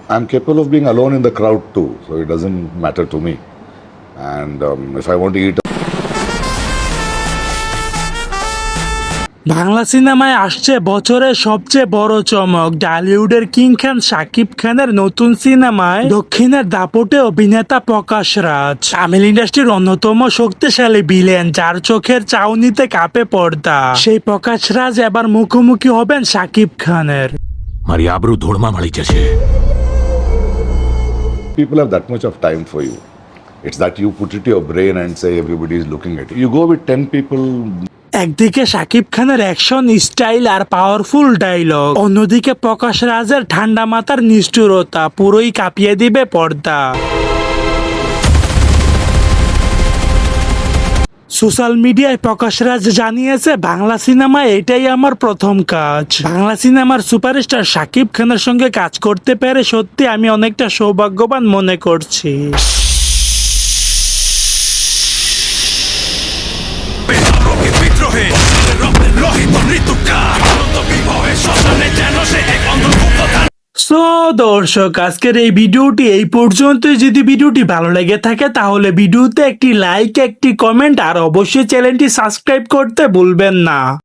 I'm capable of being alone in the crowd too, so it doesn't matter to me. And if I want to eat, Bangla সিনেমায় আসছে বছরের সবচেয়ে বড় চমক। ঢালিউডের king খান শাকিব খানের নতুন সিনেমায় দক্ষিণের দাপটে অভিনেতা প্রকাশ রাজ, তামিল ইন্ডাস্ট্রির অন্যতম শক্তিশালী ভিলেন যার চোখের চাউনিতে কাঁপে পর্দা, সেই প্রকাশ রাজ এবার মুখোমুখি হবেন শাকিব খানের। મારી આબરૂ ધૂળમાં મળી જશે. people have that much of time for you. It's that you put it to your brain and say everybody is looking at you. You go with 10 people. একদিকে শাকিব খানের অ্যাকশন স্টাইল আর পাওয়ারফুল ডায়লগ, অন্যদিকে প্রকাশ রাজের ঠান্ডা মাথার নিষ্ঠুরতা পুরোই কাঁপিয়ে দিবে পর্দা। সোশ্যাল মিডিয়ায় প্রকাশ রাজ জানিয়েছে, বাংলা সিনেমায় এটাই আমার প্রথম কাজ। বাংলা সিনেমার সুপারস্টার শাকিব খানের সঙ্গে কাজ করতে পেরে সত্যি আমি অনেকটা সৌভাগ্যবান মনে করছি। বিদ্রোহে রহিত মৃত্যুকার বিভবে শ্মশানে যেন সে এক অন্ধকূপ। সো দর্শক, আজকের এই ভিডিওটি এই পর্যন্তই। যদি ভিডিওটি ভালো লেগে থাকে তাহলে ভিডিওতে একটি লাইক, একটি কমেন্ট আর অবশ্যই চ্যানেলটি সাবস্ক্রাইব করতে ভুলবেন না।